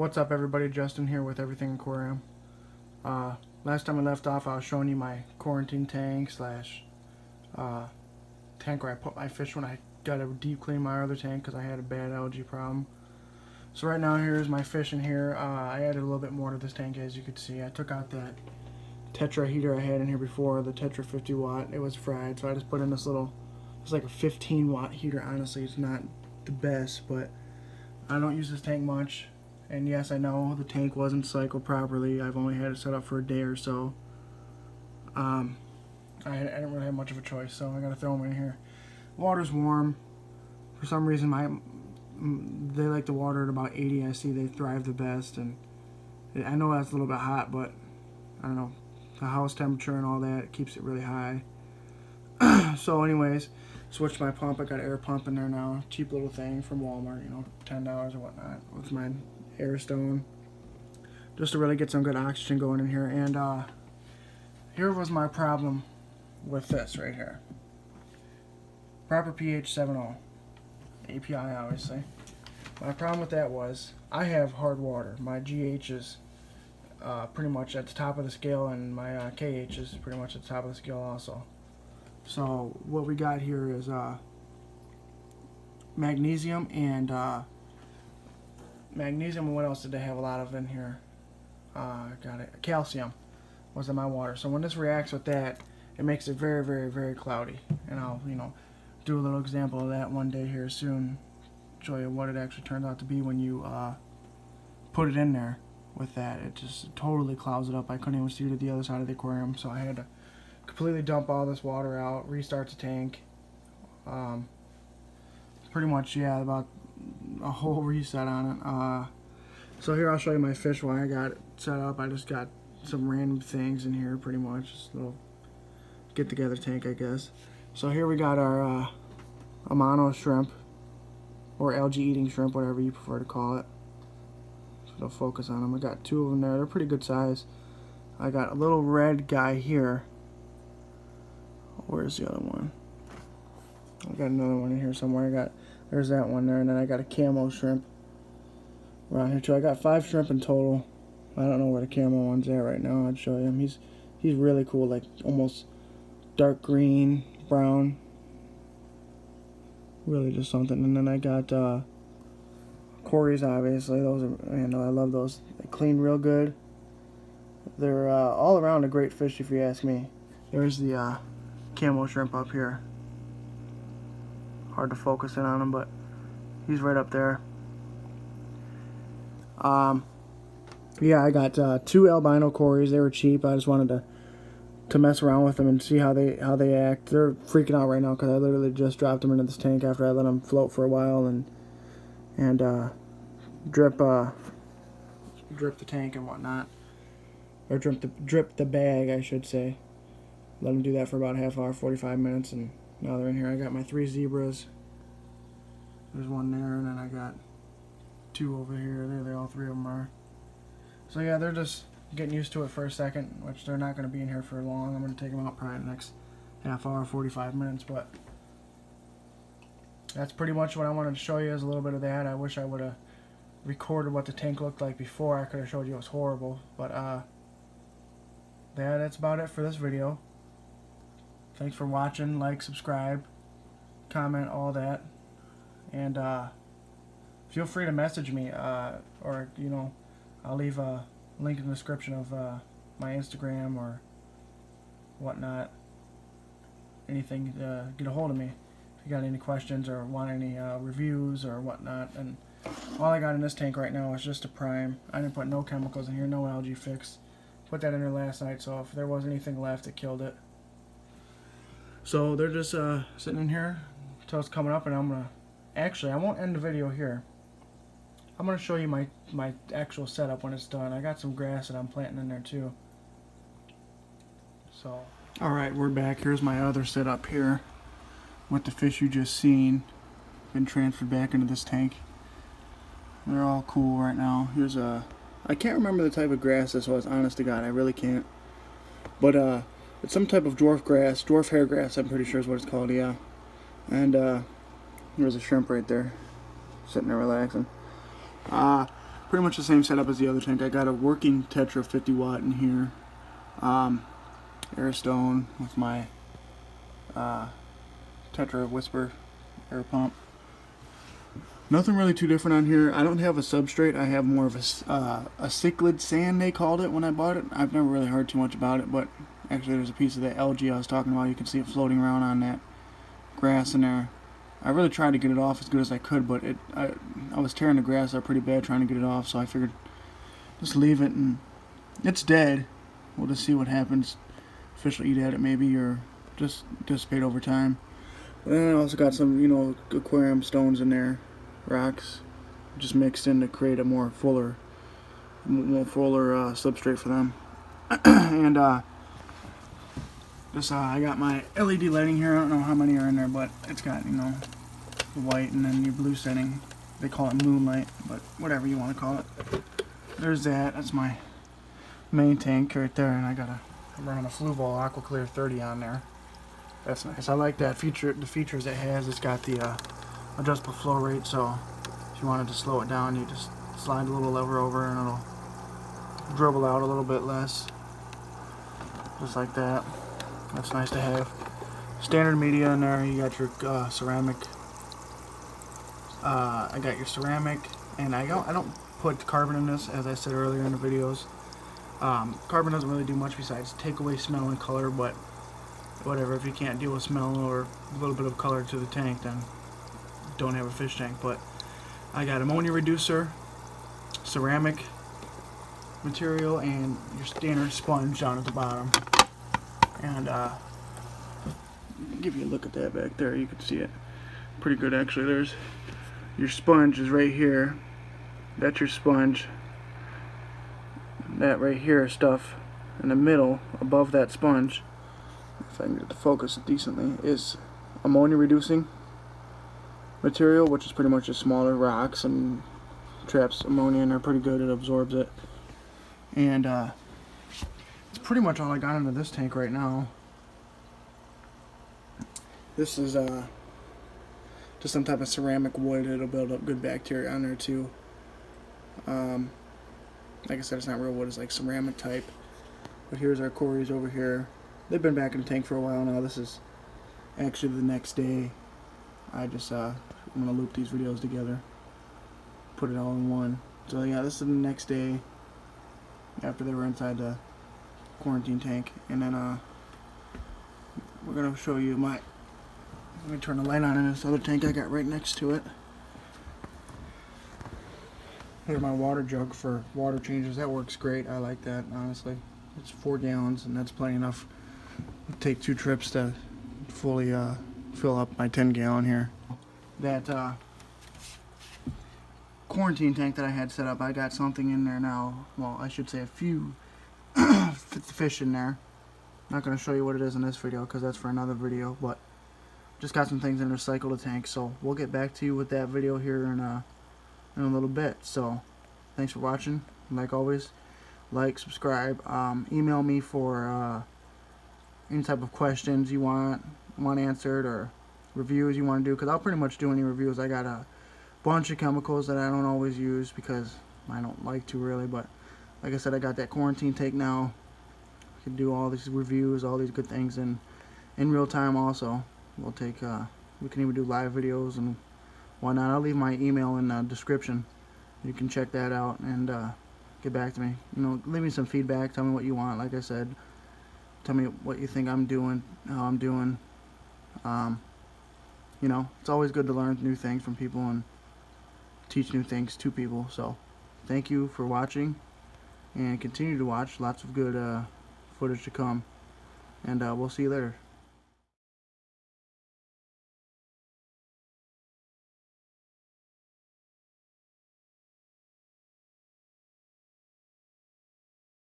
What's up, everybody? Justin here with Everything Aquarium. Last time I left off, I was showing you my quarantine tank slash tank where I put my fish when I got to deep clean my other tank because I had a bad algae problem. So right now, here's my fish in here. I added a little bit more to this tank, as you can see. I took out that Tetra heater I had in here before, the Tetra 50 watt. It was fried, so I just put in this little, it's like a 15 watt heater. Honestly, it's not the best, but I don't use this tank much. And yes, I know the tank wasn't cycled properly. I've only had it set up for a day or so. I didn't really have much of a choice, so I gotta throw them in here. Water's warm. For some reason, they like the water at about 80. I see they thrive the best, and I know that's a little bit hot, but I don't know. The house temperature and all that, it keeps it really high. So anyways, switched my pump. I got an air pump in there now. Cheap little thing from Walmart, you know, $10 or whatnot, with my air stone, just to really get some good oxygen going in here. And here was my problem with this right here. Proper pH 7.0 API, obviously. My problem with that was I have hard water. My GH is pretty much at the top of the scale, and my KH is pretty much at the top of the scale also. So what we got here is magnesium and what else did they have a lot of in here? Got it. Calcium was in my water. So when this reacts with that, it makes it very, very, very cloudy. And I'll, do a little example of that one day here soon. Show you what it actually turns out to be when you put it in there with that. It just totally clouds it up. I couldn't even see it at the other side of the aquarium, so I had to completely dump all this water out, restart the tank. Pretty much, yeah, about a whole reset on it. So here I'll show you my fish while I got it set up. I just got some random things in here, pretty much, just a little get together tank, I guess. So here we got our Amano shrimp, or algae eating shrimp, whatever you prefer to call it. So it'll focus on them. I got two of them there. They're pretty good size. I got a little red guy here. Where's the other one? I got another one in here somewhere. There's that one there, and then I got a camo shrimp around here too. I got 5 shrimp in total. I don't know where the camo one's at right now. I'd show you him. He's really cool, like almost dark green, brown. Really just something. And then I got Corys, obviously. Those are, I love those. They clean real good. They're all around a great fish, if you ask me. There's the camo shrimp up here. Hard to focus in on him, but he's right up there. Yeah, I got 2 albino Corys. They were cheap. I just wanted to mess around with them and see how they act. They're freaking out right now because I literally just dropped them into this tank after I let them float for a while and drip the tank and whatnot, or drip the bag, I should say. Let them do that for about a half hour, 45 minutes, and now they're in here. I got my 3 zebras. There's one there, and then I got 2 over here. There they all 3 of them are. So yeah, they're just getting used to it for a second, which they're not going to be in here for long. I'm going to take them out probably in the next half hour, 45 minutes, but that's pretty much what I wanted to show you, is a little bit of that. I wish I would have recorded what the tank looked like before. I could have showed you it was horrible, but that's about it for this video. Thanks for watching. Like, subscribe, comment, all that. And feel free to message me, or I'll leave a link in the description of my Instagram or whatnot. Anything to get a hold of me if you got any questions or want any reviews or whatnot. And all I got in this tank right now is just a prime. I didn't put no chemicals in here, no algae fix. Put that in there last night, so if there was anything left, it killed it. So they're just sitting in here until it's coming up, and I'm gonna I won't end the video here. I'm gonna show you my actual setup when it's done. I got some grass that I'm planting in there too. So alright, we're back. Here's my other setup here with the fish you just seen. Been transferred back into this tank. They're all cool right now. Here's I can't remember the type of grass this was, honest to God, I really can't. But it's some type of dwarf grass, dwarf hair grass, I'm pretty sure is what it's called, yeah. And there's a shrimp right there, sitting there relaxing. pretty much the same setup as the other tank. I got a working Tetra 50 watt in here, air stone with my Tetra Whisper air pump. Nothing really too different on here. I don't have a substrate. I have more of a cichlid sand, they called it when I bought it. I've never really heard too much about it, but actually there's a piece of that algae I was talking about. You can see it floating around on that grass in there. I really tried to get it off as good as I could, but I was tearing the grass up pretty bad trying to get it off, so I figured just leave it, and it's dead. We'll just see what happens. Fish will eat at it maybe, or just dissipate over time. And then I also got some, you know, aquarium stones in there, rocks, just mixed in to create a more fuller substrate for them. And I got my LED lighting here. I don't know how many are in there, but it's got, you know, the white and then your blue setting. They call it moonlight, but whatever you want to call it. There's that. That's my main tank right there, and I'm running a Fluval Aqua Clear 30 on there. That's nice. I like that feature. The features it has. It's got the adjustable flow rate, so if you wanted to slow it down, you just slide a little lever over, and it'll dribble out a little bit less, just like that. That's nice to have. Standard media in there. You got your ceramic. I got your ceramic, and I don't put carbon in this, as I said earlier in the videos. Carbon doesn't really do much besides take away smell and color, but whatever. If you can't deal with smell or a little bit of color to the tank, then don't have a fish tank. But I got ammonia reducer, ceramic material, and your standard sponge down at the bottom. And give you a look at that back there. You can see it pretty good actually. There's your sponge is right here. That's your sponge. That right here is stuff in the middle above that sponge, if I can get to focus it decently, is ammonia reducing material, which is pretty much just smaller rocks and traps ammonia in there pretty good. It absorbs it. And it's pretty much all I got into this tank right now. This is just some type of ceramic wood. It'll build up good bacteria on there too. Like I said, it's not real wood, it's like ceramic type. But here's our cories over here. They've been back in the tank for a while now. This is actually the next day. I'm gonna loop these videos together, put it all in one. So yeah, this is the next day after they were inside the quarantine tank. And then we're gonna show you let me turn the light on in this other tank I got right next to it. Here's my water jug for water changes. That works great. I like that, honestly. It's 4 gallons, and that's plenty enough. It'll take 2 trips to fully fill up my 10-gallon here. That quarantine tank that I had set up, I got something in there now. Well, I should say a few fish in there. Not going to show you what it is in this video because that's for another video, but just got some things in there to cycle the tank. So we'll get back to you with that video here in a little bit. So thanks for watching. Like always, like, subscribe, email me for any type of questions you want answered, or reviews you want to do, because I'll pretty much do any reviews. I got a bunch of chemicals that I don't always use because I don't like to really, but like I said, I got that quarantine tank now. I can do all these reviews, all these good things in real time. Also, we'll take we can even do live videos and whatnot. I'll leave my email in the description. You can check that out and get back to me. You know, leave me some feedback. Tell me what you want. Like I said, tell me what you think I'm doing, how I'm doing. You know, it's always good to learn new things from people and teach new things to people. So thank you for watching, and continue to watch. Lots of good footage to come, and we'll see you later.